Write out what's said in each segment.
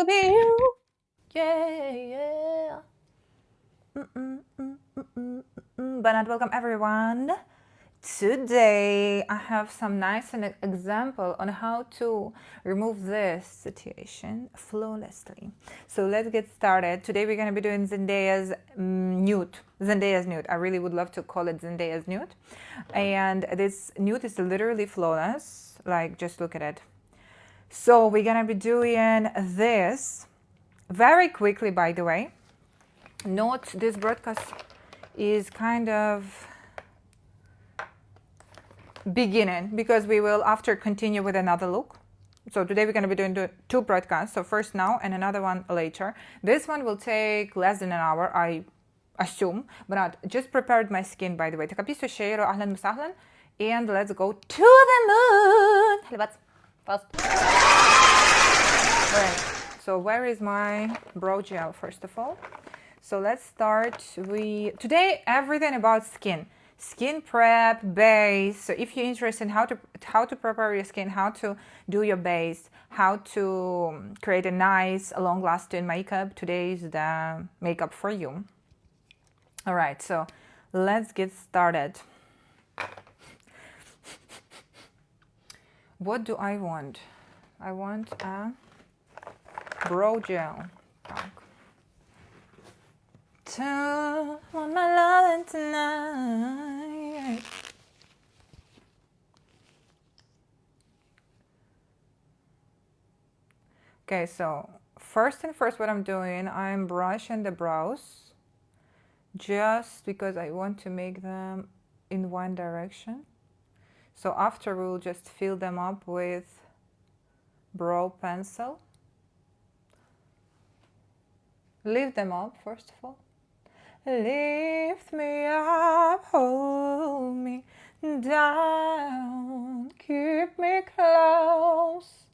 be you. Yeah, yeah. But not welcome everyone. Today I have some nice example on how to remove this situation flawlessly. So let's get started. Today we're going to be doing Zendaya's nude. Zendaya's nude. I really would love to call it Zendaya's nude. And this nude is literally flawless. Like, just look at it. So we're going to be doing this very quickly, by the way. Note this broadcast is kind of beginning because we will after continue with another look. So today we're going to be doing two broadcasts. So first now and another one later. This one will take less than an hour, I assume, but I just prepared my skin, by the way. And let's go to the moon. Fast. Right. So where is my brow gel first of all? So let's start with today everything about skin prep, base. So if you're interested in how to prepare your skin, how to do your base, how to create a nice long-lasting makeup, today is the makeup for you. All right, so let's get started. What do I want? I want a brow gel. Want my loving tonight. Okay, so first what I'm doing, I'm brushing the brows just because I want to make them in one direction. So after we'll just fill them up with brow pencil. Lift them up first of all. Lift me up, hold me down, keep me close,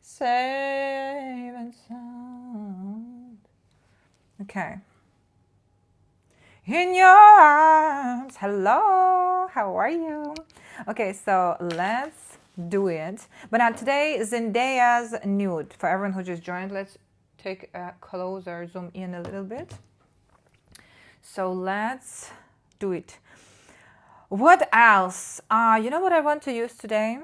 safe and sound. Okay. In your arms. Hello, how are you? Okay, so let's do it. But now today, Zendaya's nude. For everyone who just joined, let's take a closer zoom in a little bit. So let's do it. What else? You know what I want to use today?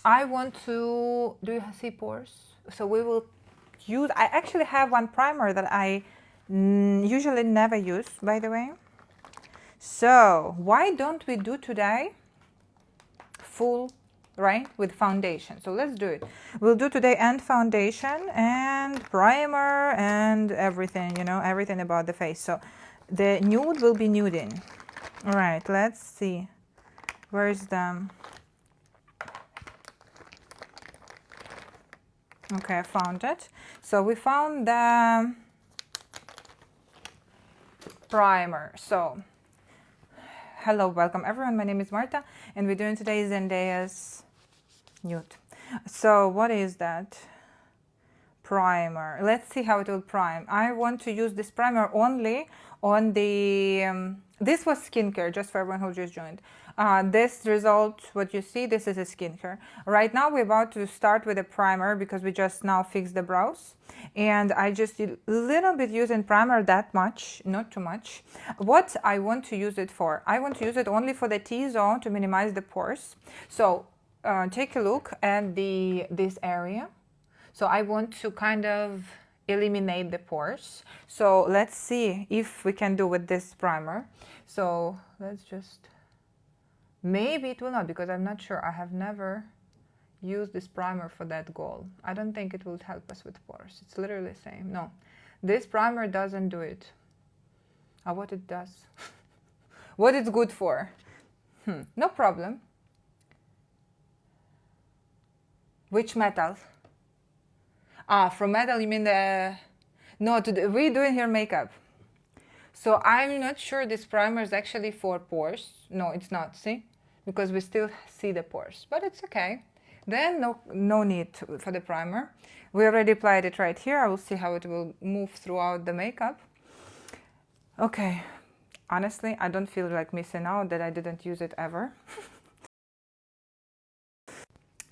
I want to, do you see pores? So we will use, I actually have one primer that I usually never use, by the way. So why don't we do today full, right, with foundation? So let's do it. We'll do today and foundation and primer and everything, you know, everything about the face. So the nude will be nuding. All right, let's see. Where is the... Okay, I found it. So we found the primer. So, hello, welcome everyone. My name is Marta, and we're doing today Zendaya's nude. So what is that? Primer. Let's see how it will prime. I want to use this primer only on the this was skincare, just for everyone who just joined. This result, what you see, this is a skincare. Right now we're about to start with a primer because we just now fixed the brows, and I just did a little bit using primer, that much, not too much. What I want to use it for, I want to use it only for the T-zone to minimize the pores. So take a look at this area. So I want to kind of eliminate the pores. So let's see if we can do with this primer. So let's just, maybe it will not, because I'm not sure. I have never used this primer for that goal. I don't think it will help us with pores. It's literally the same. No, this primer doesn't do it. What it does. What it's good for. No problem. Which metal? From metal you mean the... No, we're doing here makeup. So I'm not sure this primer is actually for pores. No, it's not, see? Because we still see the pores, but it's okay. Then no need for the primer. We already applied it right here. I will see how it will move throughout the makeup. Okay, honestly, I don't feel like missing out that I didn't use it ever.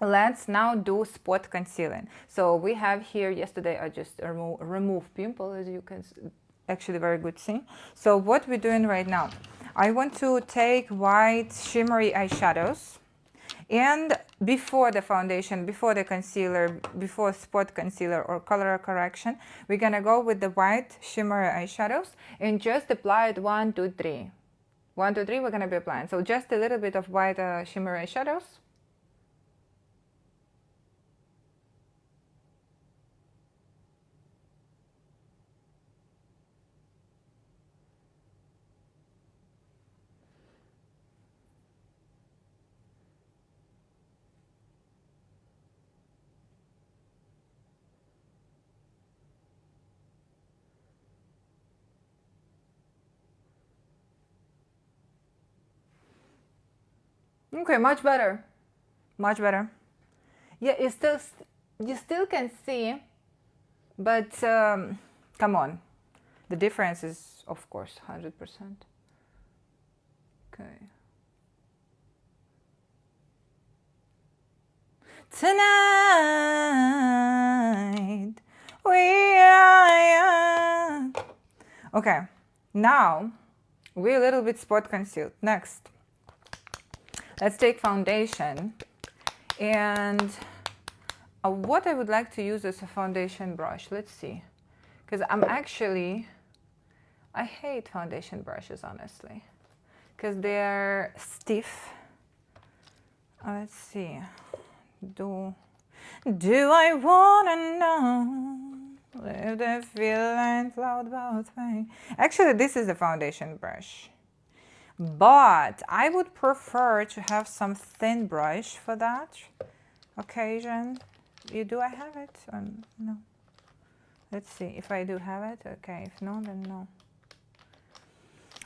let's now do spot concealing. So we have here, yesterday I just removed pimple, as you can actually very good see. So what we're doing right now, I want to take white shimmery eyeshadows, and before the foundation, before the concealer, before spot concealer or color correction, we're gonna go with the white shimmery eyeshadows and just apply it 1, 2, 3. 1, 2, 3 we're gonna be applying. So just a little bit of white shimmery eyeshadows. Okay, much better. Much better. Yeah, you still can see, but come on. The difference is, of course, 100%. Okay. Tonight we are. Okay, now we're a little bit spot concealed. Next, let's take foundation, and what I would like to use as a foundation brush. Let's see, because I hate foundation brushes, honestly, because they're stiff. Let's see. Do I wanna know if the feelings loud both way? Actually, this is the foundation brush, but I would prefer to have some thin brush for that occasion. Do I have it? No. Let's see if I do have it. Okay, if no, then no.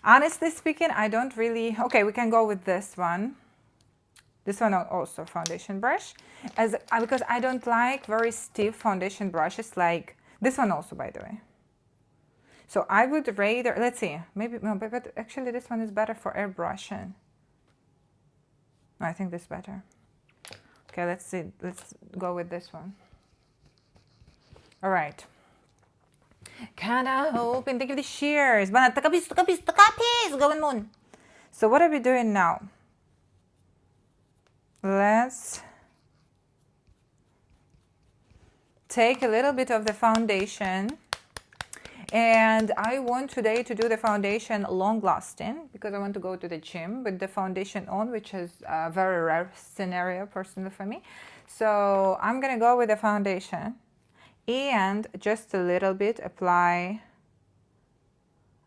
Honestly speaking, I don't really. Okay, we can go with this one. This one also foundation brush, because I don't like very stiff foundation brushes like this one also, by the way. So I would rather, let's see, maybe, no, but actually this one is better for airbrushing. No, I think this is better. Okay, let's see, let's go with this one. All right. Kinda hoping, thank you for the shares. Going on. So what are we doing now? Let's take a little bit of the foundation, and I want today to do the foundation long lasting because I want to go to the gym with the foundation on, which is a very rare scenario personally for me. So I'm gonna go with the foundation and just a little bit apply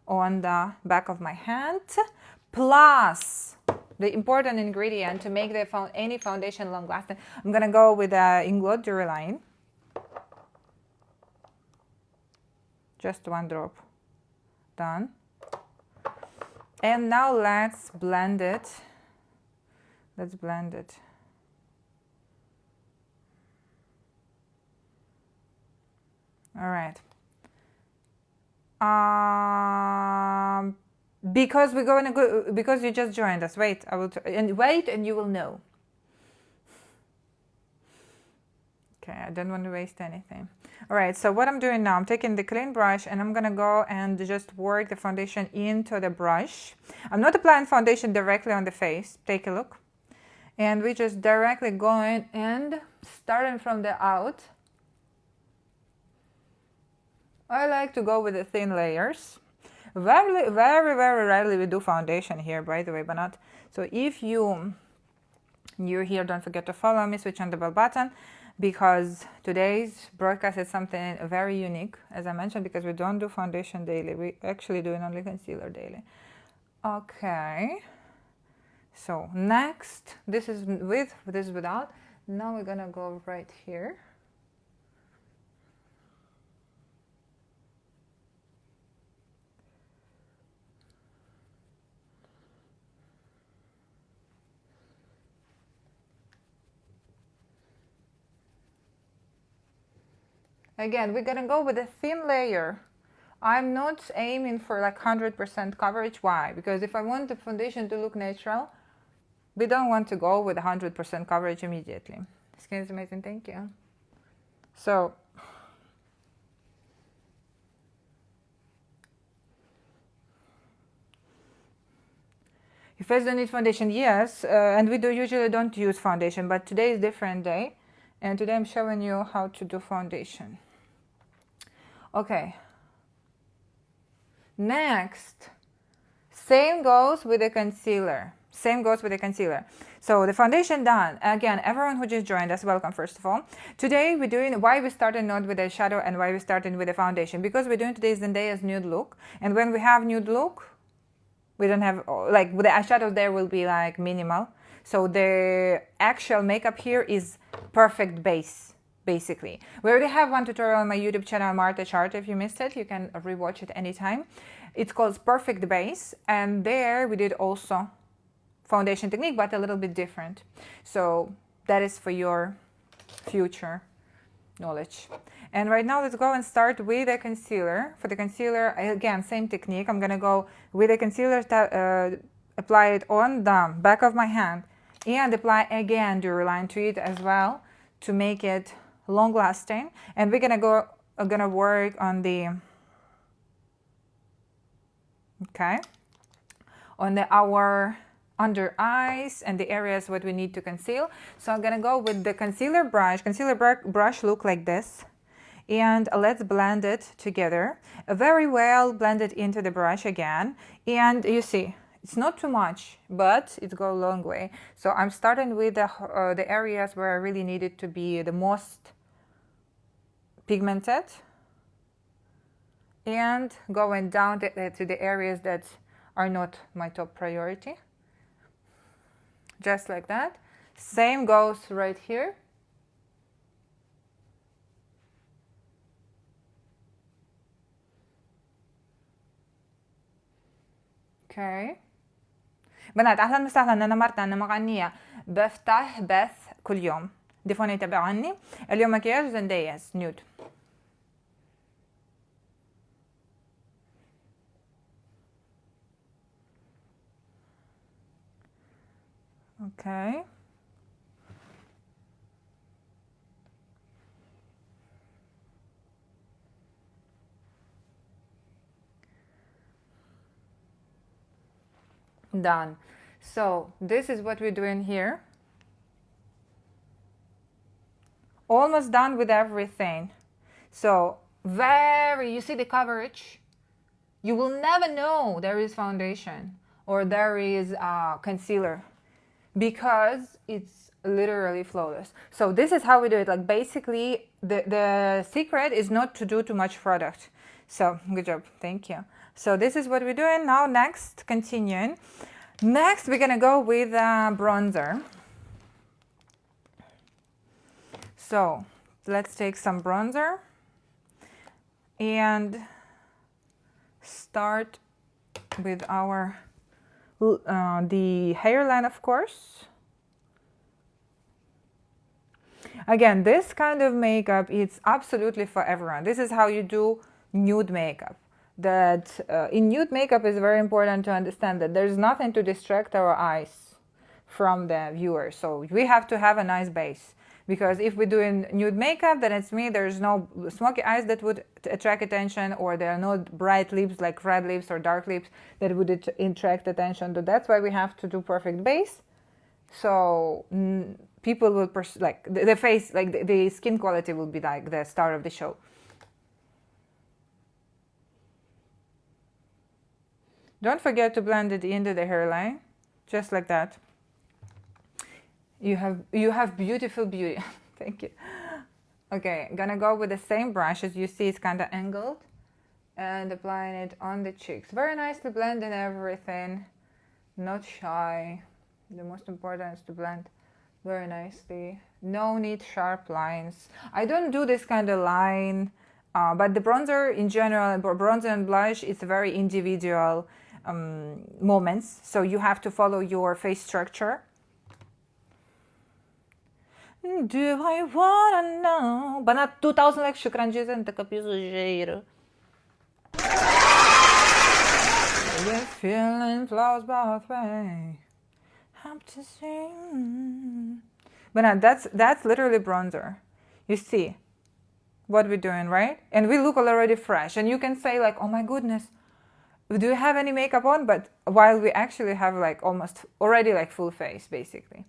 on the back of my hand, plus the important ingredient to make any foundation long lasting. I'm gonna go with the Inglot Duraline. Just 1 drop. Done. And now let's blend it. Let's blend it. All right. Because we're going to go, because you just joined us. Wait, I will wait, and you will know. Okay, I don't want to waste anything. All right, so what I'm doing now, I'm taking the clean brush and I'm gonna go and just work the foundation into the brush. I'm not applying foundation directly on the face. Take a look. And we just directly going and starting from the out. I like to go with the thin layers. Very, very, very rarely we do foundation here, by the way, but not. So if you're here, don't forget to follow me, switch on the bell button, because today's broadcast is something very unique, as I mentioned, because we don't do foundation daily. We actually do only concealer daily. Okay. So next, this is with, this is without. Now we're gonna go right here. Again, we're gonna go with a thin layer. I'm not aiming for like 100% coverage. Why? Because if I want the foundation to look natural, we don't want to go with 100% coverage immediately. Skin is amazing, thank you. So, you first don't need foundation, yes, and we usually don't use foundation, but today is a different day, and today I'm showing you how to do foundation. Okay. Next, same goes with the concealer. Same goes with the concealer. So the foundation done. Again, everyone who just joined us, welcome first of all. Today we're doing why we started not with the shadow and why we started with the foundation. Because we're doing today's Zendaya's nude look. And when we have nude look, we don't have, like, with the eyeshadow there will be like minimal. So the actual makeup here is perfect base, basically. We already have one tutorial on my YouTube channel, Marta Chart. If you missed it, you can rewatch it anytime. It's called Perfect Base. And there we did also foundation technique, but a little bit different. So that is for your future knowledge. And right now let's go and start with the concealer. For the concealer, again, same technique. I'm gonna go with the concealer, apply it on the back of my hand and apply again Duraline to it as well to make it long lasting. And we're gonna work on the our under eyes and the areas what we need to conceal. So I'm gonna go with the concealer brush. Concealer brush look like this. And let's blend it together. Very well blended into the brush again. And you see, it's not too much, but it goes a long way. So I'm starting with the areas where I really need it to be the most pigmented. And going down to the areas that are not my top priority. Just like that. Same goes right here. Okay. بنات اهلا وسهلا، انا مرتا، انا مغنيه بفتح بث كل يوم. ديفوني تابعوني. اليوم مكياج زندايا's نود. Okay. Done. So this is what we're doing here. Almost done with everything. So you see the coverage? You will never know there is foundation or there is concealer because it's literally flawless. So this is how we do it. Like basically the secret is not to do too much product. So good job. Thank you. So this is what we're doing now. Next, continuing. Next, we're gonna go with bronzer. So let's take some bronzer and start with our the hairline, of course. Again, this kind of makeup is absolutely for everyone. This is how you do nude makeup. That in nude makeup is very important to understand that there's nothing to distract our eyes from the viewer. So we have to have a nice base. Because if we're doing nude makeup, then it's me, there's no smoky eyes that would attract attention, or there are no bright lips like red lips or dark lips that would attract attention. So that's why we have to do perfect base. So people will, like the face, like the skin quality will be like the star of the show. Don't forget to blend it into the hairline, just like that. You have beautiful beauty. Thank you. Okay, gonna go with the same brush. As you see, it's kind of angled, and applying it on the cheeks. Very nicely blending everything, not shy. The most important is to blend very nicely. No need sharp lines. I don't do this kind of line, but the bronzer in general, bronzer and blush, it's very individual moments. So you have to follow your face structure. Do I wanna know? Banat 2000 likes, shukran جزيلا, انت كبير We're feeling flaws both way. Have to sing. But now that's literally bronzer. You see what we're doing, right? And we look already fresh. And you can say like, oh my goodness, do you have any makeup on? But while we actually have like almost already like full face, basically.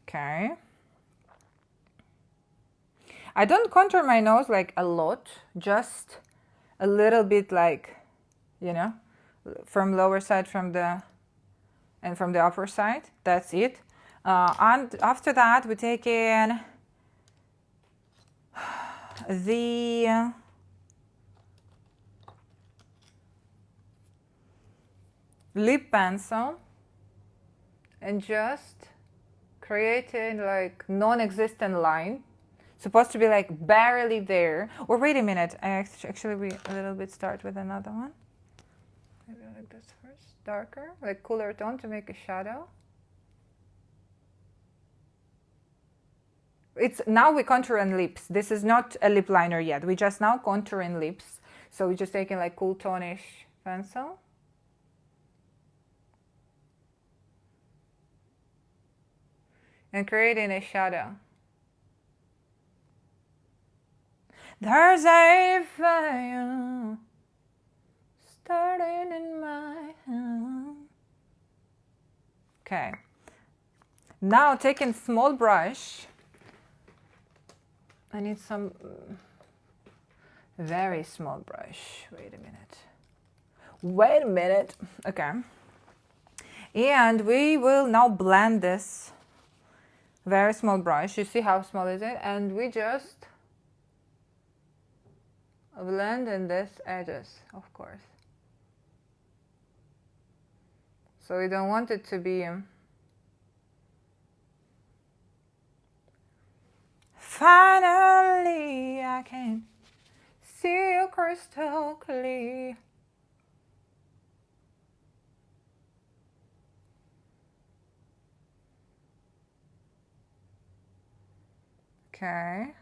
Okay. I don't contour my nose like a lot, just a little bit, like, you know, from lower side and from the upper side. That's it. And after that, we take in the lip pencil and just creating like non-existent line. Supposed to be like barely there. Or wait a minute, actually we a little bit start with another one. Maybe like this first, darker, like cooler tone to make a shadow. It's now we contour in lips. This is not a lip liner yet. We just now contour in lips. So we're just taking like cool tone-ish pencil. And creating a shadow. There's a fire starting in my hand. Okay. Now taking small brush. I need some very small brush. Wait a minute. Wait a minute. Okay. And we will now blend this very small brush. You see how small is it? And we just blend in this edges, of course. So we don't want it to be finally I can see you crystal clear. Okay.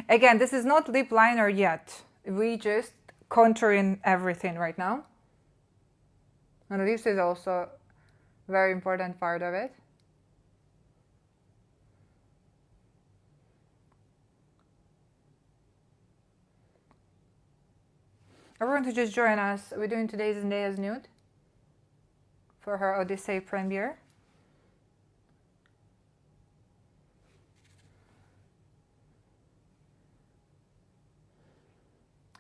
Again, this is not lip liner yet. We just contouring everything right now. And this is also a very important part of it. Everyone who just joined us, we're doing today's Zendaya's Nude for her Odyssey premiere.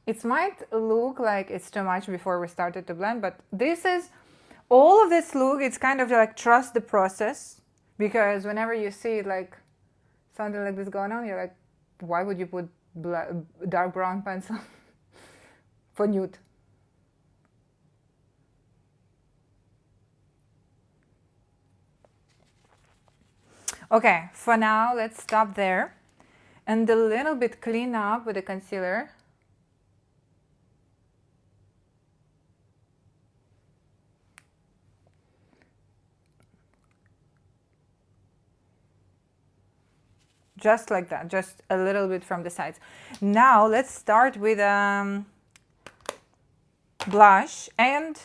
It might look like it's too much before we started to blend, but this is, all of this look, it's kind of like trust the process, because whenever you see like something like this going on, you're like, why would you put dark brown pencil for nude? Okay, for now, let's stop there and a little bit clean up with the concealer. Just like that, just a little bit from the sides. Now let's start with blush and,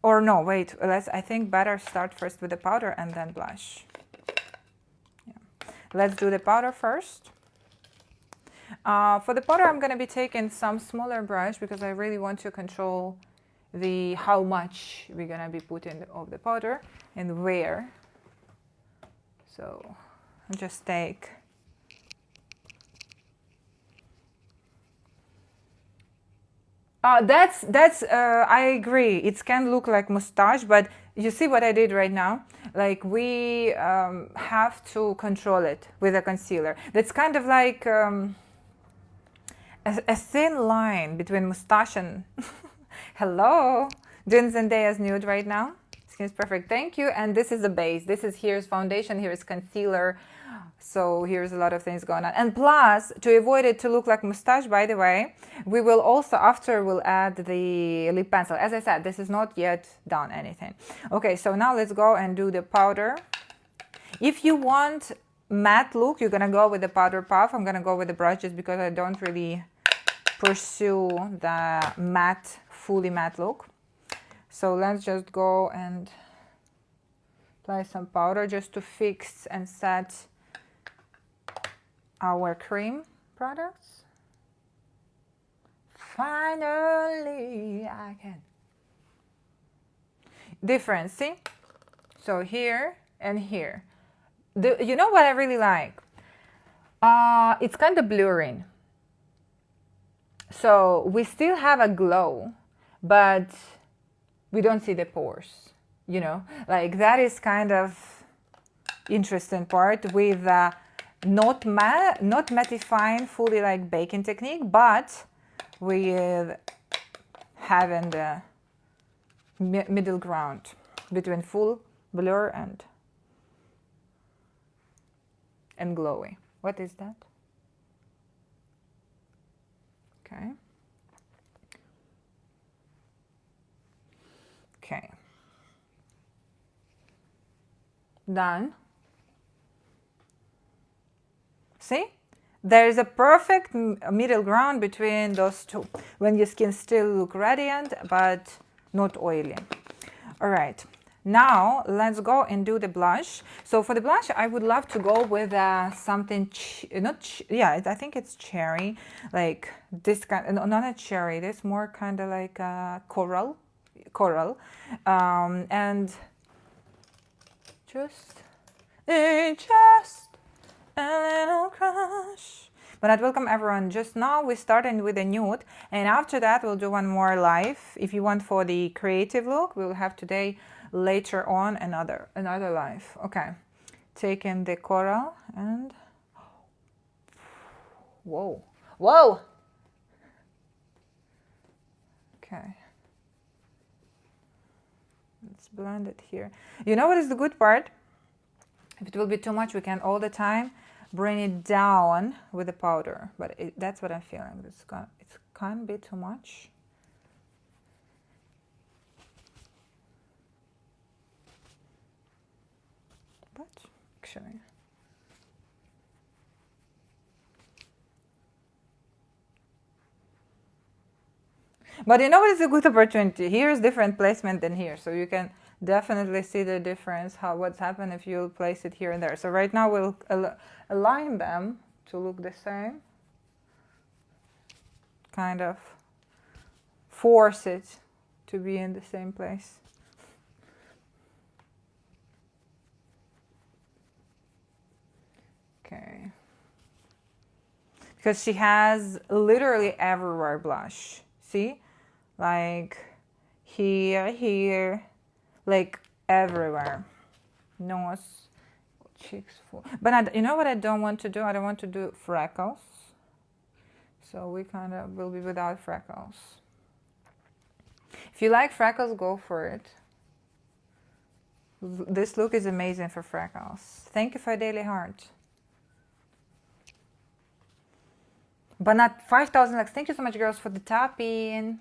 or no, wait, I think better start first with the powder and then blush. Yeah. Let's do the powder first. For the powder, I'm going to be taking some smaller brush because I really want to control how much we're going to be putting of the powder and where. So just take I agree, it can look like mustache, but you see what I did right now, like we have to control it with a concealer. That's kind of like a thin line between mustache and hello, doing Zendaya's Nude right now. Skin's perfect, thank you. And this is the base. Here's foundation, here's concealer. So here's a lot of things going on. And plus, to avoid it to look like mustache, by the way, we will also, after we'll add the lip pencil. As I said, this is not yet done anything. Okay, so now let's go and do the powder. If you want matte look, you're gonna go with the powder puff. I'm gonna go with the brush just because I don't really pursue the matte, fully matte look. So let's just go and apply some powder just to fix and set our cream products. Finally, I can. Difference, see? So here and here. You know what I really like? It's kind of blurring. So we still have a glow, but we don't see the pores, you know? Like that is kind of interesting part with not mattifying fully like baking technique, but with having the middle ground between full blur and glowy. What is that? Okay. Okay. Done. See? There is a perfect middle ground between those two. When your skin still look radiant, but not oily. All right. Now let's go and do the blush. So for the blush, I would love to go with something, I think it's cherry, like this kind, no, not a cherry, this more kind of like coral, and just a little crush. But I'd welcome everyone. Just now we're starting with a nude, and after that we'll do one more live. If you want for the creative look, we'll have today, later on, another live. Okay, taking the coral and whoa. Okay, let's blend it here. You know what is the good part? If it will be too much, we can all the time bring it down with the powder, but that's what I'm feeling. It can't be too much. But actually, but you know what is a good opportunity? Here is different placement than here, so you can definitely see the difference, what's happened if you place it here and there. So right now we'll align them to look the same, kind of force it to be in the same place. Okay, because she has literally everywhere blush, see, like here, like everywhere, nose, cheeks full. But you know what I don't want to do? I don't want to do freckles. So we kind of will be without freckles. If you like freckles, go for it. This look is amazing for freckles. Thank you for Daily Heart. But not 5,000 likes. Thank you so much, girls, for the tapping.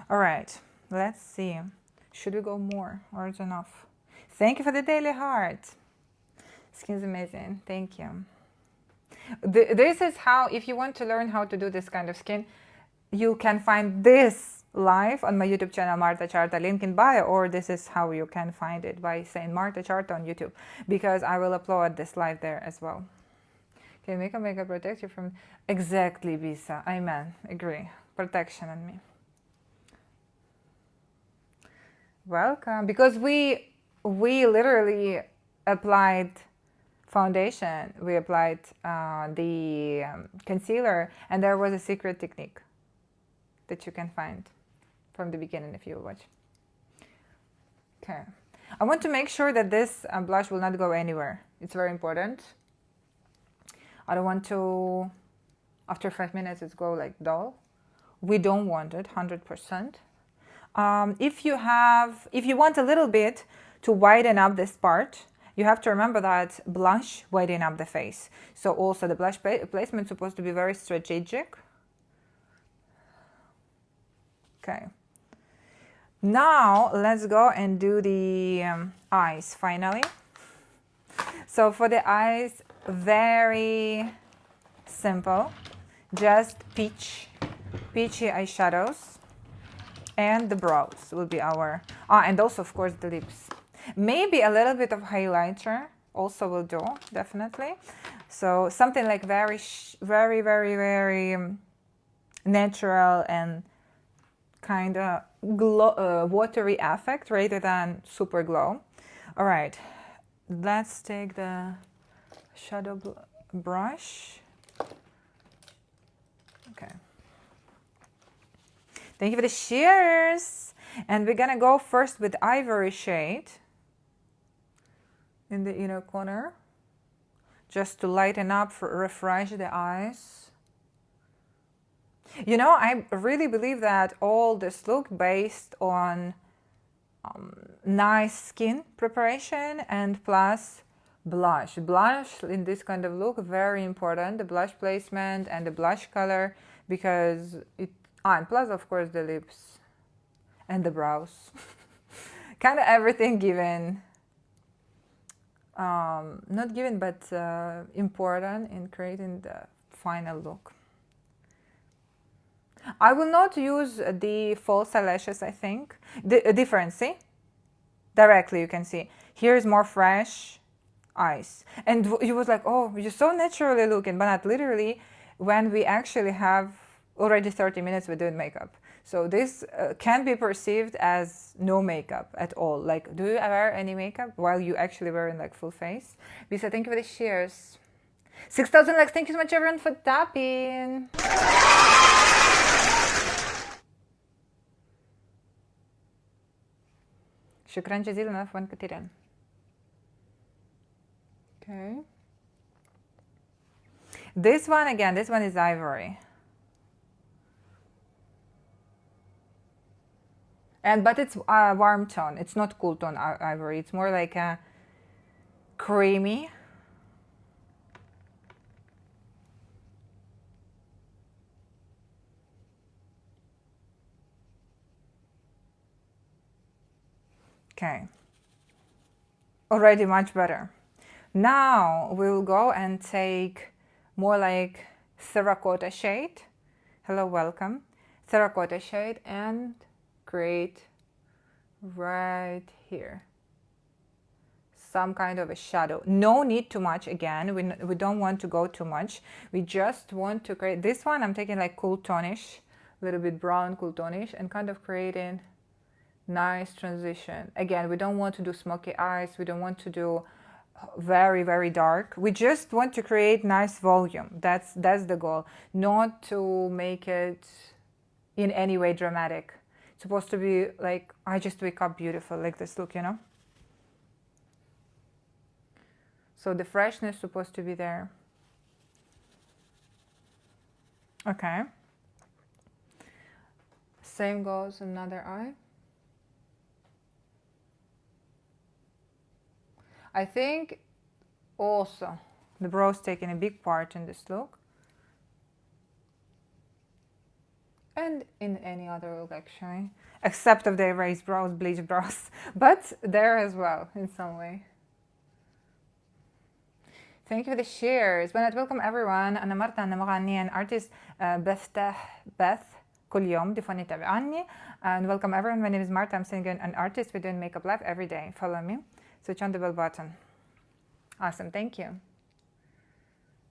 All right, let's see. Should we go more or is enough? Thank you for the Daily Heart. Skin's amazing. Thank you. This is how, if you want to learn how to do this kind of skin, you can find this live on my YouTube channel, Marta Charta, link in bio, or this is how you can find it by saying Marta Charta on YouTube, because I will upload this live there as well. Okay, makeup protect you from... Exactly, Bisa. Amen. Agree. Protection on me. Welcome. Because we literally applied foundation, we applied the concealer, and there was a secret technique that you can find from the beginning if you watch. Okay, I want to make sure that this blush will not go anywhere. It's very important. I don't want to, after 5 minutes, it's go like dull. We don't want it 100%. If you want a little bit to widen up this part, you have to remember that blush widen up the face. So also the blush placement is supposed to be very strategic. Okay. Now let's go and do the eyes finally. So for the eyes, very simple. just peachy eyeshadows. And the brows will be our, and also of course the lips. Maybe a little bit of highlighter also will do, definitely. So something like very, very natural and kind of watery effect rather than super glow. All right, let's take the shadow brush. Okay. Thank you for the shares. And we're gonna go first with ivory shade in the inner corner, just to lighten up, refresh the eyes. You know, I really believe that all this look based on nice skin preparation and plus blush. Blush in this kind of look, very important. The blush placement and the blush color, because it, and plus of course the lips and the brows. Kind of everything given. Not given, but important in creating the final look. I will not use the false eyelashes, I think. The difference, see? Directly you can see. Here is more fresh eyes. And you was like, oh, you're so naturally looking, but not literally when we actually have already 30 minutes with doing makeup. So this can be perceived as no makeup at all. Like, do you wear any makeup while you actually wearing like full face? Lisa, thank you for the shares. 6,000 likes. Thank you so much everyone for tapping. شكرا جزيلا عفوا كثيرا. Okay. This one again, this one is ivory. But it's a warm tone. It's not cool tone ivory. It's more like a creamy. Okay. Already much better. Now we'll go and take more like terracotta shade. Hello, welcome. Terracotta shade and create right here some kind of a shadow. No need too much. Again, we don't want to go too much. We just want to create this one. I'm taking like cool tonish, a little bit brown cool tonish, and kind of creating nice transition. Again, we don't want to do smoky eyes. We don't want to do very dark. We just want to create nice volume. That's the goal, not to make it in any way dramatic. It's supposed to be like, I just wake up beautiful, like this look, you know. So the freshness is supposed to be there. Okay, same goes another eye. I think also the brows taking a big part in this look, and in any other look actually, except of the erased brows, bleached brows, but there as well in some way. Thank you for the shares. welcome everyone. أنا مرتا أنا مغنية artist بث كل يوم دي فاني تابعني. And welcome everyone. My name is Marta. I'm singing an artist. We're doing makeup live every day. Follow me. Switch on the bell button. Awesome, thank you.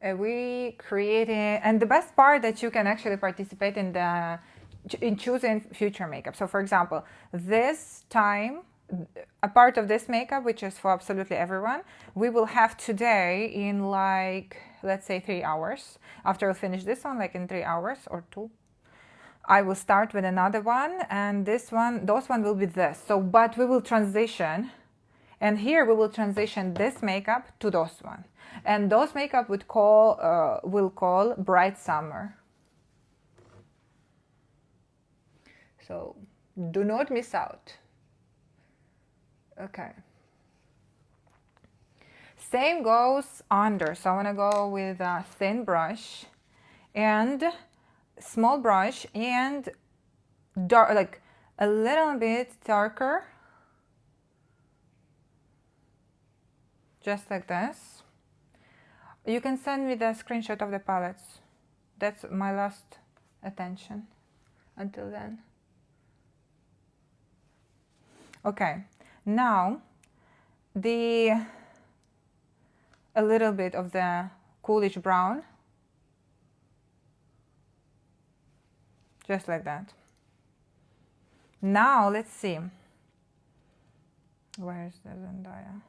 We created, and the best part that you can actually participate in choosing future makeup. So for example, this time, a part of this makeup, which is for absolutely everyone, we will have today in like, let's say 3 hours. After we finish this one, like in 3 hours or 2, I will start with another one, and those one will be this. So, but we will transition. And here we will transition this makeup to those one. And those makeup we'll call Bright Summer. So do not miss out. Okay. Same goes under. So I want to go with a thin brush and small brush and dark, like a little bit darker. Just like this. You can send me the screenshot of the palettes. That's my last attention until then. Okay, now a little bit of the coolish brown, just like that. Now let's see, where's the Zendaya?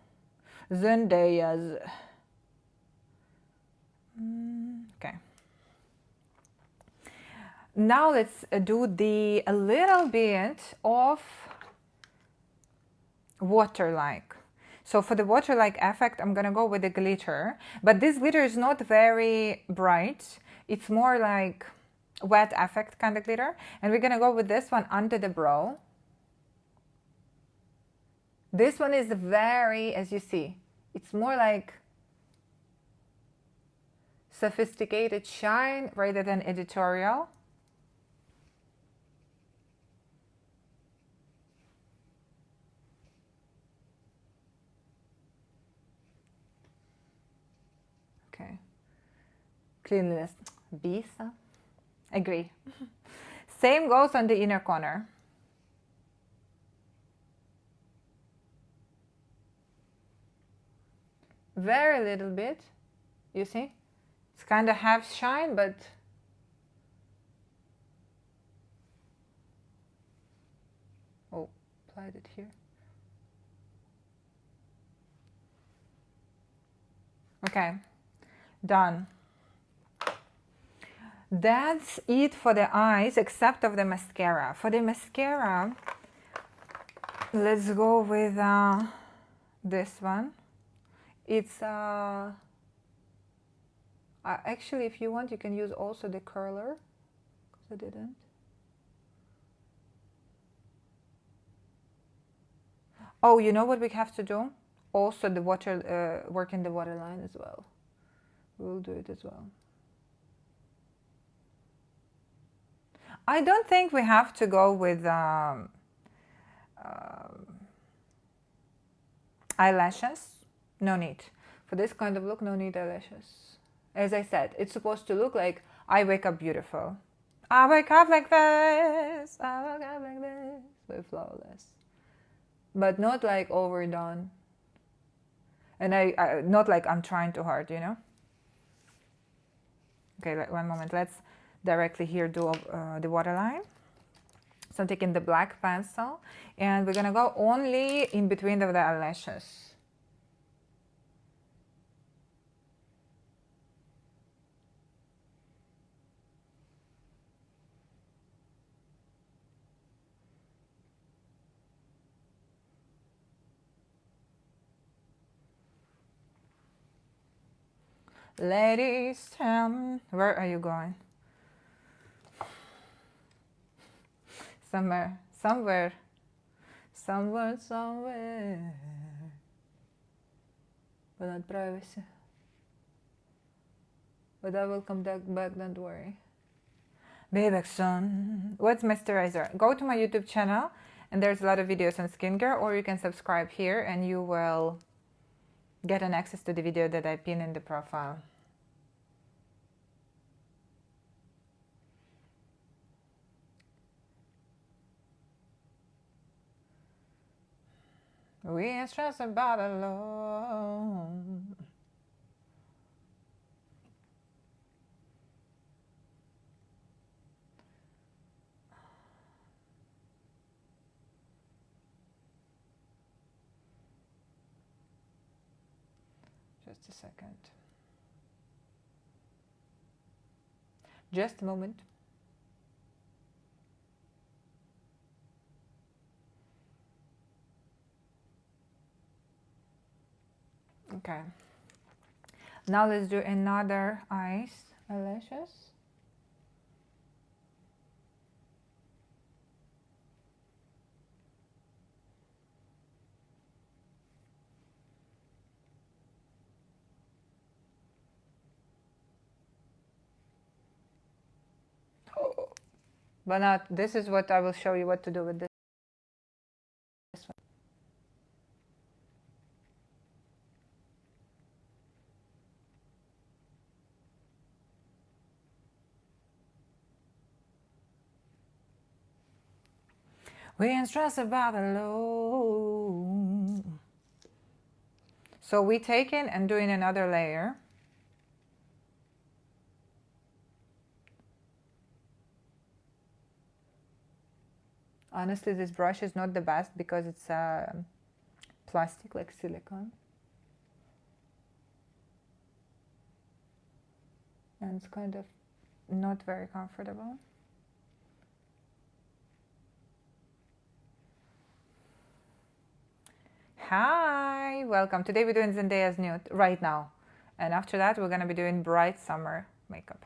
Zendaya's. Okay. Now let's do a little bit of water-like. So for the water-like effect, I'm gonna go with the glitter, but this glitter is not very bright. It's more like wet effect kind of glitter, and we're gonna go with this one under the brow. This one is very, as you see, it's more like sophisticated shine rather than editorial. Okay. Cleanliness. Bisa. Agree. Same goes on the inner corner. Very little bit. You see? It's kind of half shine, but oh, applied it here. Okay, done. That's it for the eyes, except of the mascara. For the mascara, let's go with this one. It's actually, if you want, you can use also the curler, because I didn't. Oh, you know what we have to do? Also the water, work in the waterline as well. We'll do it as well. I don't think we have to go with eyelashes. No need. For this kind of look, no need eyelashes. As I said, it's supposed to look like I wake up beautiful. I wake up like this. I wake up like this. With flawless. But not like overdone. And I not like I'm trying too hard, you know? Okay, one moment. Let's directly here do the waterline. So I'm taking the black pencil and we're gonna go only in between of the eyelashes. Ladies, tell me, where are you going? Somewhere, somewhere, somewhere, somewhere. But not privacy. But I will come back, don't worry. Be back soon. What's moisturizer? Go to my YouTube channel and there's a lot of videos on skincare, or you can subscribe here and you will get an access to the video that I pin in the profile. We ain't stressed about alone. Just a second. Just a moment. Okay. Now let's do another eyelashes. But not, this is what I will show you what to do with this one. We ain't stressed about the low. So we taking and doing another layer. Honestly, this brush is not the best because it's plastic, like silicone. And it's kind of not very comfortable. Hi, welcome. Today we're doing Zendaya's Nude right now. And after that, we're going to be doing bright summer makeup.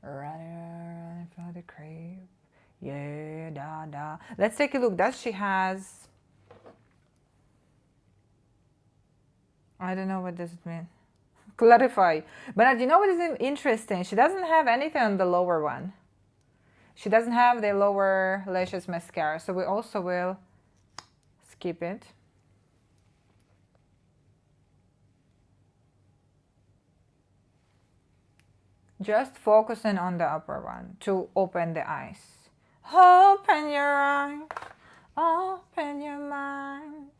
Running for the crib. Yeah, da, da. Let's take a look. Does she has... I don't know what does it mean. Clarify. But you know what is interesting? She doesn't have anything on the lower one. She doesn't have the lower lashes mascara. So we also will skip it. Just focusing on the upper one to open the eyes. Open your eyes, open your mind.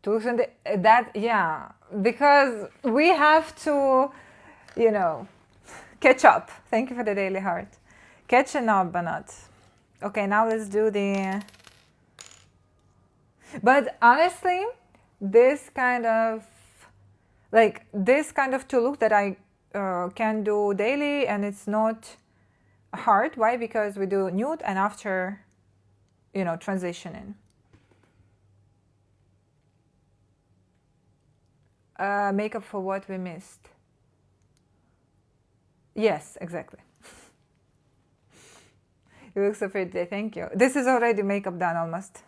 To listen to that, yeah, because we have to, you know, catch up. Thank you for the daily heart. Catching up, but not. Okay, now let's do the... But honestly, this kind of two look that I can do daily, and it's not hard. Why? Because we do nude and after, you know, transitioning. Makeup for what we missed. Yes, exactly. You look so pretty. Thank you. This is already makeup done almost.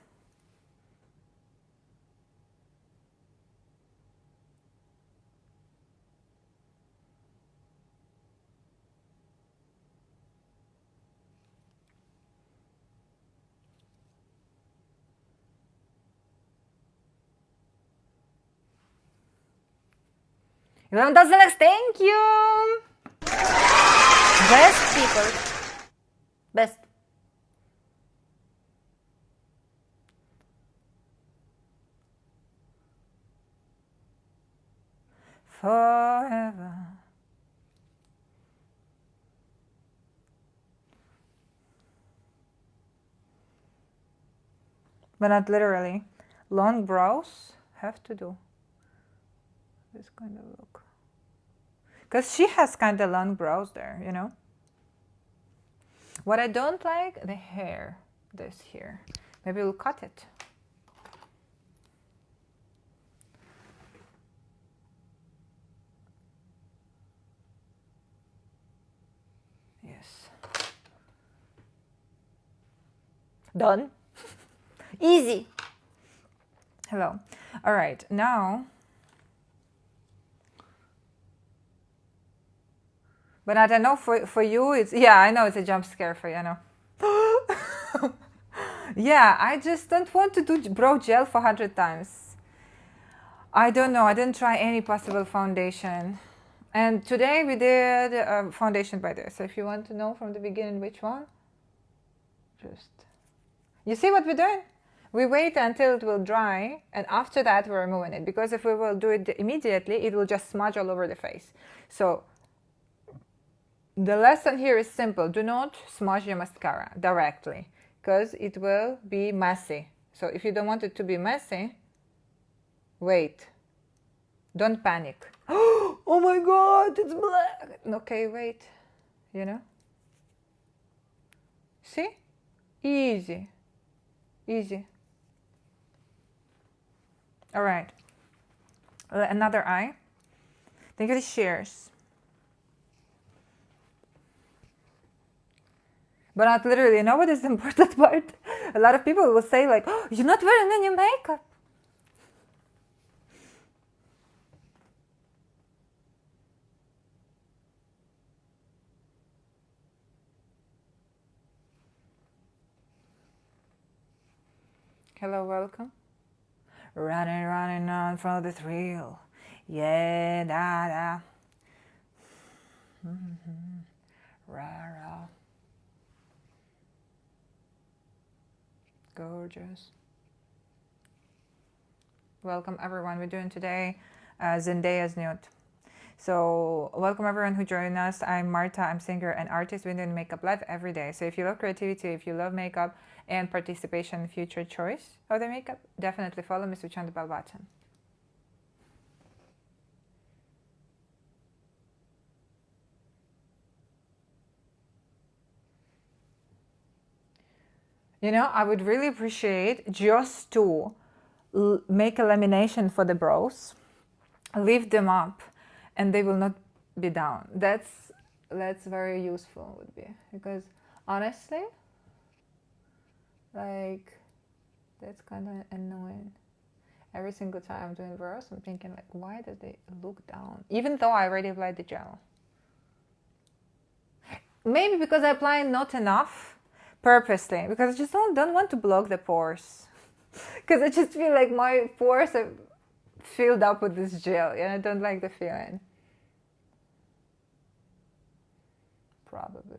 $11, thank you. Best people. Best. Forever. But not literally. Long brows have to do this kind of look. Because she has kind of long brows there, you know. What I don't like, the hair. This here. Maybe we'll cut it. Yes. Done. Easy. Hello. All right, now. But I don't know, for you, it's... Yeah, I know it's a jump scare for you, I know. Yeah, I just don't want to do brow gel for 100 times. I don't know. I didn't try any possible foundation. And today we did a foundation by this. So if you want to know from the beginning which one, just... You see what we're doing? We wait until it will dry, and after that we're removing it. Because if we will do it immediately, it will just smudge all over the face. So the lesson here is simple. Do not smudge your mascara directly, because it will be messy. So if you don't want it to be messy, wait. Don't panic. Oh my god, it's black. Okay, wait. You know? See? Easy. Easy. All right. Another eye. Think of the shears. But not literally. You know what is the important part? A lot of people will say like, oh, you're not wearing any makeup. Hello, welcome. Running on for the thrill. Yeah, da, da. Rara. Gorgeous. Welcome everyone. We're doing today Zendaya's Nude. So welcome everyone who joined us. I'm Marta. I'm singer and artist. We're doing makeup live every day. So if you love creativity, if you love makeup and participation in future choice of the makeup, definitely follow me, switch on the bell button. You know, I would really appreciate just to make a lamination for the brows, lift them up, and they will not be down. That's very useful would be, because honestly, like, that's kind of annoying. Every single time I'm doing brows, I'm thinking like, why does they look down? Even though I already applied the gel. Maybe because I apply not enough purposely, because I just don't want to block the pores. Because I just feel like my pores are filled up with this gel and I don't like the feeling. Probably.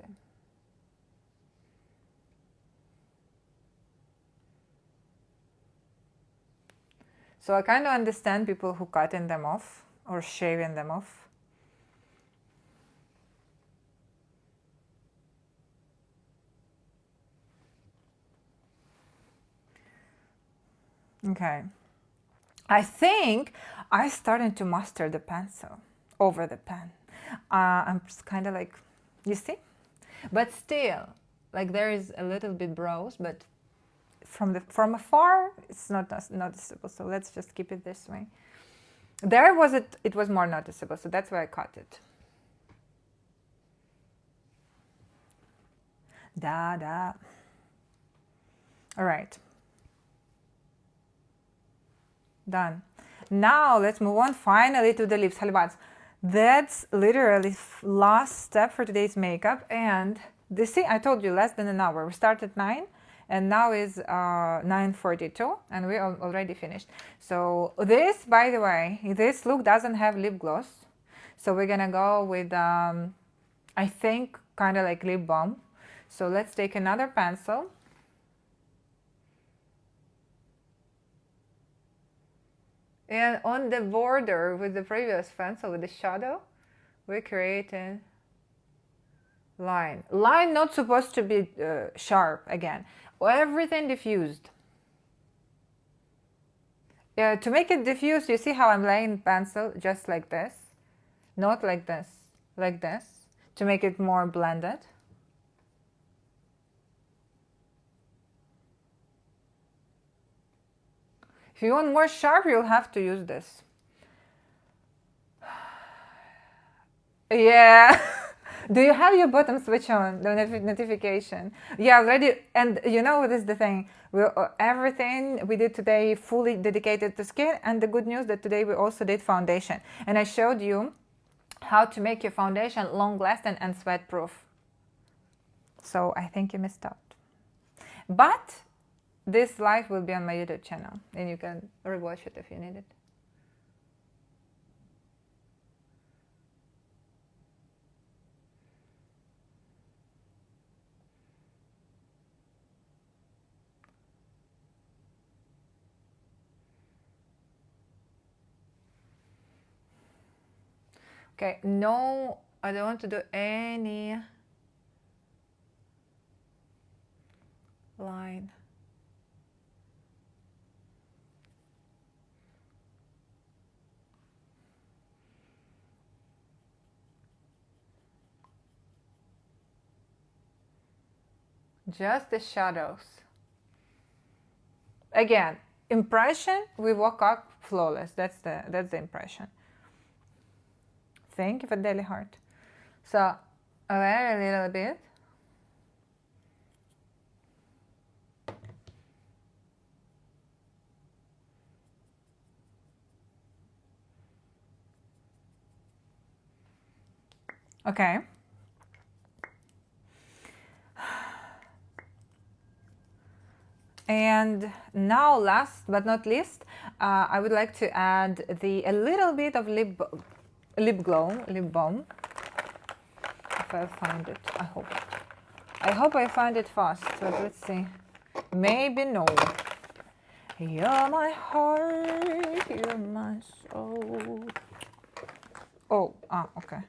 So I kind of understand people who cutting them off or shaving them off. Okay. I think I'm starting to master the pencil over the pen. I'm just kind of like, you see? But still, like there is a little bit brows, but from afar, it's not noticeable. So let's just keep it this way. There was it was more noticeable, so that's why I cut it. Da. All right. Done. Now let's move on finally to the lips. Halibats. That's literally last step for today's makeup. And this thing, I told you, less than an hour. We started at 9 and now is 9:42 and we already finished. So this, by the way, this look doesn't have lip gloss. So we're gonna go with, I think, kind of like lip balm. So let's take another pencil. And on the border with the previous pencil, with the shadow, we created line. Line not supposed to be sharp again. Everything diffused. To make it diffused, you see how I'm laying pencil just like this? Not like this, like this, to make it more blended. If you want more sharp, you'll have to use this. Yeah. Do you have your bottom switch on, the notification? Yeah, already. And you know what is the thing? Everything we did today fully dedicated to skin. And the good news that today we also did foundation. And I showed you how to make your foundation long-lasting and sweat-proof. So I think you missed out. But this live will be on my YouTube channel, and you can rewatch it if you need it. Okay, no, I don't want to do any line. Just the shadows. Again, impression, we woke up flawless. That's the impression. Thank you for daily heart. So a very little bit. Okay. And now, last but not least, I would like to add a little bit of lip balm. if I'll find it. I hope I find it fast, but let's see. Maybe no. You're my heart, you're my soul. Oh, okay.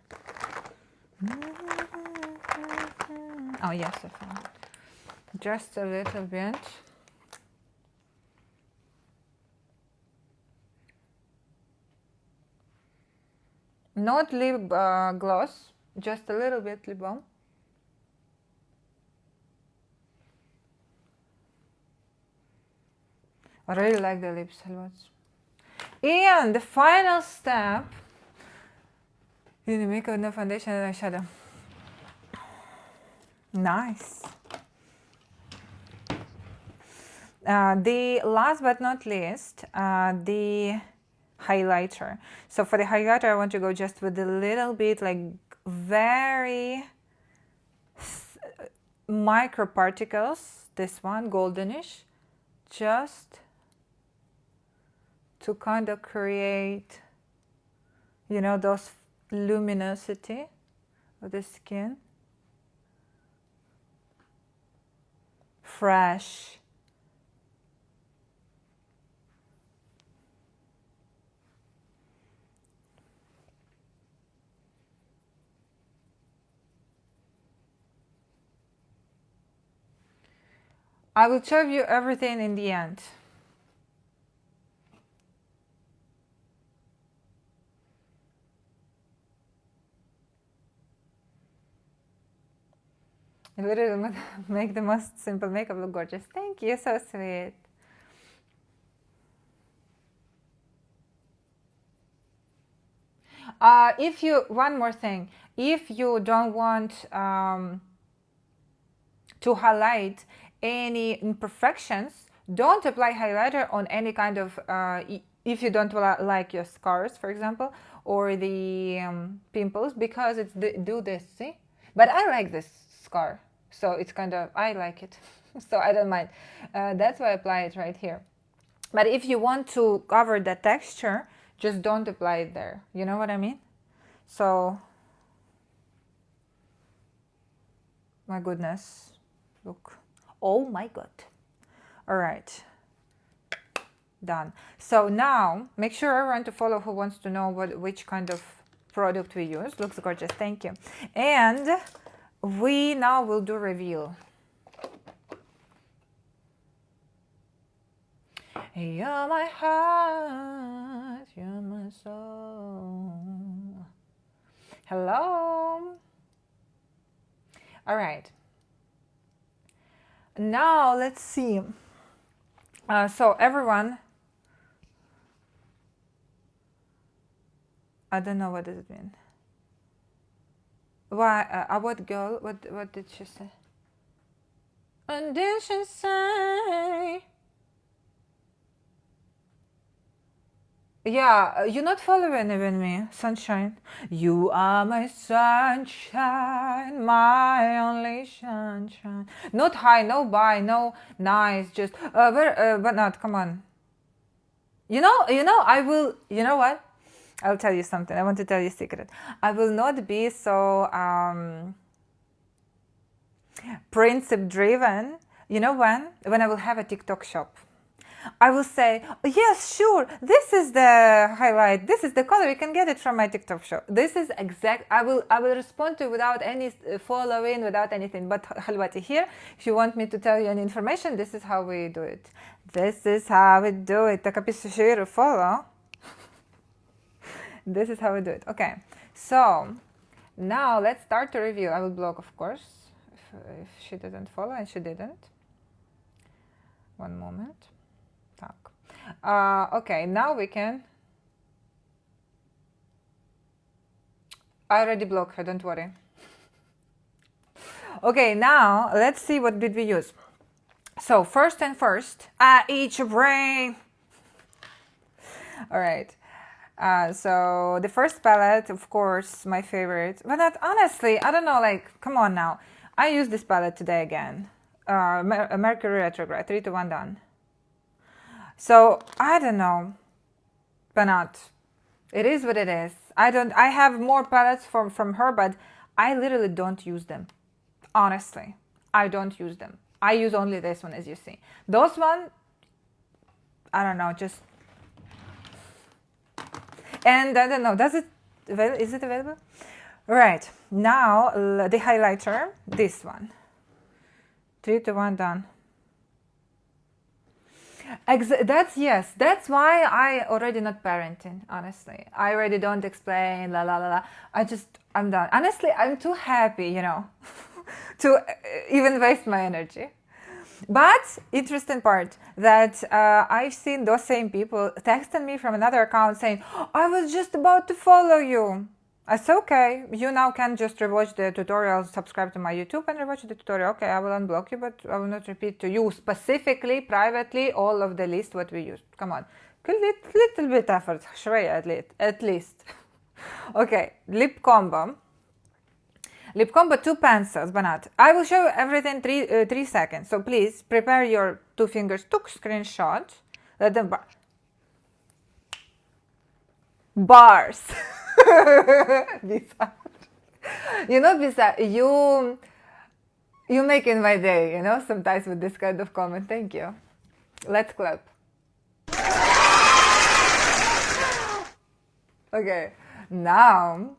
Oh, yes, I found it. Just a little bit. Not lip gloss, just a little bit lip balm. I really like the lips a lot. And the final step in the makeup, no foundation and eyeshadow. Nice. The last but not least, the highlighter. So for the highlighter, I want to go just with a little bit, like very micro particles. This one, goldenish, just to kind of create, you know, those luminosity of the skin. Fresh. I will show you everything in the end. It literally make the most simple makeup look gorgeous. Thank you, so sweet. One more thing, if you don't want to highlight any imperfections, don't apply highlighter on any kind of, if you don't like your scars, for example, or the pimples, because it's do this, see? But I like this scar, so it's kind of, I like it, so I don't mind. That's why I apply it right here. But if you want to cover the texture, just don't apply it there. You know what I mean? So, my goodness, look. Oh my God. All right. Done. So now, make sure everyone to follow who wants to know which kind of product we use. Looks gorgeous. Thank you. And we now will do reveal. You're my heart, you're my soul. Hello. All right. Now let's see. So everyone, I don't know what does it mean. Why? What girl? What did she say? What did she say? Yeah, you're not following even me, sunshine. You are my sunshine, my only sunshine. Not high, no bye, no nice, just but not. Come on. You know. I will. You know what? I'll tell you something. I want to tell you a secret. I will not be so principle driven. You know when? When I will have a TikTok shop. I will say, yes, sure, this is the highlight, this is the color, you can get it from my TikTok shop. This is exact, I will respond to without any following, without anything. But Halwati here, if you want me to tell you any information, this is how we do it. This is how we do it. Follow. This is how we do it. Okay, so now let's start the review. I will block, of course, if she didn't follow, and she didn't. One moment. Okay, now we can. I already blocked her, don't worry. Okay, now let's see what did we use. So first, each brain. All right. So the first palette, of course, my favorite. But not, honestly, I don't know. Like, come on now. I used this palette today again. Mercury retrograde, 3 to 1 done. So I don't know, but not. It is what it is. I have more palettes from her, but I literally don't use them. Honestly, I don't use them. I use only this one, as you see. Those one, I don't know, just... And I don't know, is it available? Right, now the highlighter, this one. 3, 2, 1, done. That's why I already not parenting, honestly. I already don't explain, la la la la. I'm done. Honestly, I'm too happy, you know, to even waste my energy. But interesting part that I've seen those same people texting me from another account saying, I was just about to follow you. I said, okay, you now can just rewatch the tutorial, subscribe to my YouTube and rewatch the tutorial. Okay, I will unblock you, but I will not repeat to you specifically, privately, all of the list what we used. Come on, little bit effort, at least. Okay, lip combo. Lip combo, 2 pencils, Banat. I will show you everything 3 seconds. So please prepare your 2 fingers. Took screenshot. Let them bars. Bisa. You know, Bisa, you making my day, you know, sometimes with this kind of comment. Thank you. Let's clap. Okay, now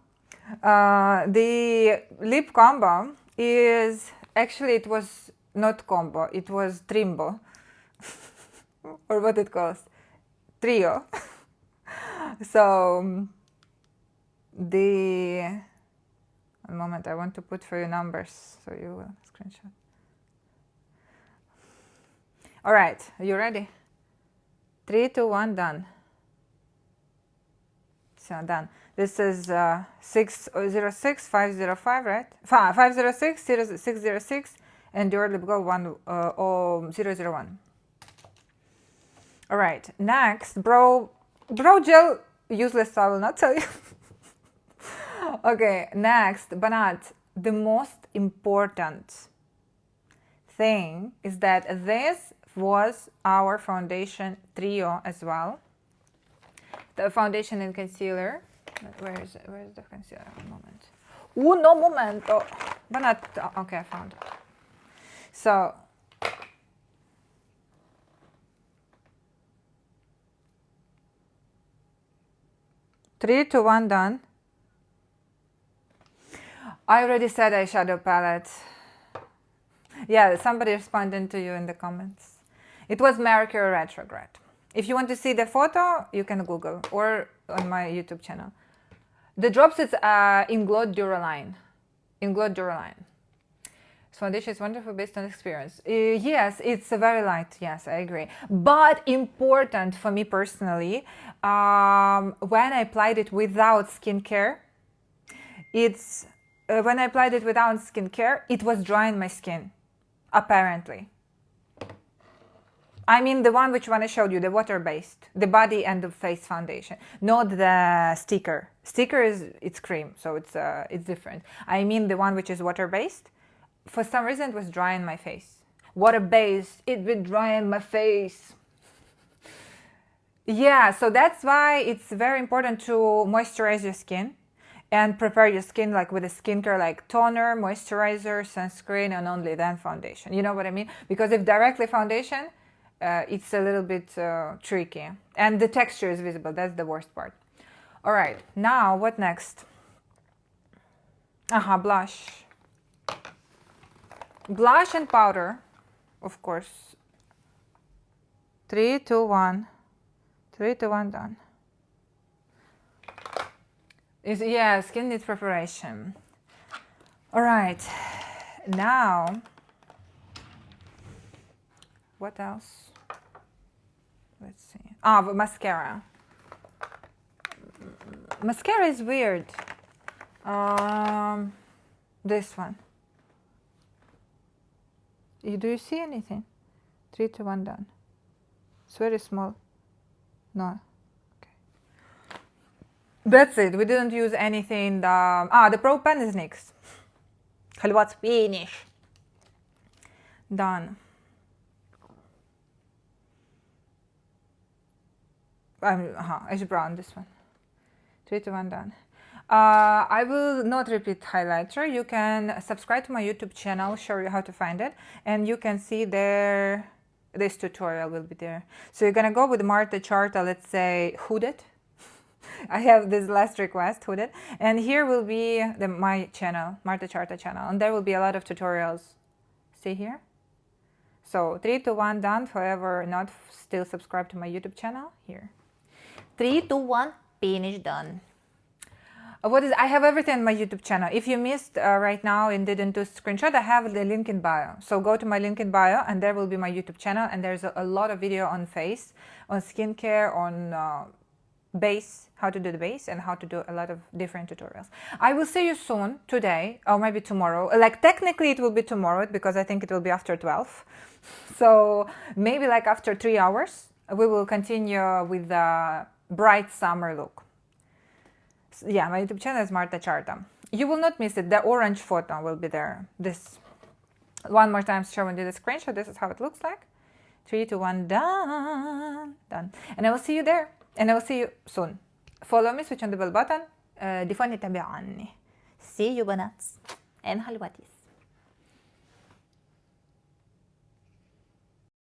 the lip combo is actually, it was not combo, it was trimbo, or what it calls, trio. So one moment, I want to put for you numbers so you will screenshot. All right, are you ready? 3, 2, 1, done. So done. This is 606 505, right? 506 606, and your lip glow 001. All right, next, brow gel, useless, so I will not tell you. Okay, next, Banat, the most important thing is that this was our foundation trio as well. The foundation and concealer. Where is it? Where is the concealer? One moment. Uno momento. Banat. Okay, I found it. So, three, two, one, done. I already said eyeshadow palette. Yeah, somebody responded to you in the comments. It was Mercury retrograde. If you want to see the photo, you can Google or on my YouTube channel. The drops is in Glow Duraline. This foundation is wonderful based on experience. Yes, it's very light. Yes, I agree. But important for me personally, when I applied it without skincare, when I applied it without skincare, it was drying my skin, apparently. I mean the one which one I showed you, the water-based, the body and the face foundation, not the sticker. Sticker it's cream, so it's different. I mean the one which is water-based. For some reason, it was drying my face. Water-based, it will dry my face. Yeah, so that's why it's very important to moisturize your skin and prepare your skin like with a skincare like toner, moisturizer, sunscreen, and only then foundation. You know what I mean? Because if directly foundation, it's a little bit tricky. And the texture is visible. That's the worst part. All right, now what next? Blush. Blush and powder, of course. 3, 2, 1. 3, 2, 1, done. Yeah, skin needs preparation. All right, now, what else? Let's see. Mascara. Mascara is weird. This one. Do you see anything? 3, 2, 1, done. It's very small. No. Okay. That's it. We didn't use anything. The Pro Pen is NYX. What's finish? Done. Ash brown, this one. 3, 2, 1, done. I will not repeat highlighter. You can subscribe to my YouTube channel, show you how to find it, and you can see there, this tutorial will be there. So you're gonna go with Marta Charta, let's say hooded. I have this last request, hooded, and here will be my channel, Marta Charta channel, and there will be a lot of tutorials. See here? So 3, 2, 1, done. However, not still subscribed to my YouTube channel, here. 3, 2, 1, finish, done. I have everything on my YouTube channel. If you missed right now and didn't do screenshot, I have the link in bio. So go to my link in bio and there will be my YouTube channel, and there's a lot of video on face, on skincare, on base, how to do the base, and how to do a lot of different tutorials. I will see you soon, today, or maybe tomorrow. Like technically it will be tomorrow because I think it will be after 12. So maybe like after 3 hours, we will continue with the bright summer look. Yeah, my YouTube channel is Marta Charta. You will not miss it. The orange photo will be there. This one more time, showing you the screenshot. This is how it looks like. 3, 2, 1, done. Done. And I will see you there. And I will see you soon. Follow me, switch on the bell button. ديفوني تابعني. See you بنات and حلواتيس.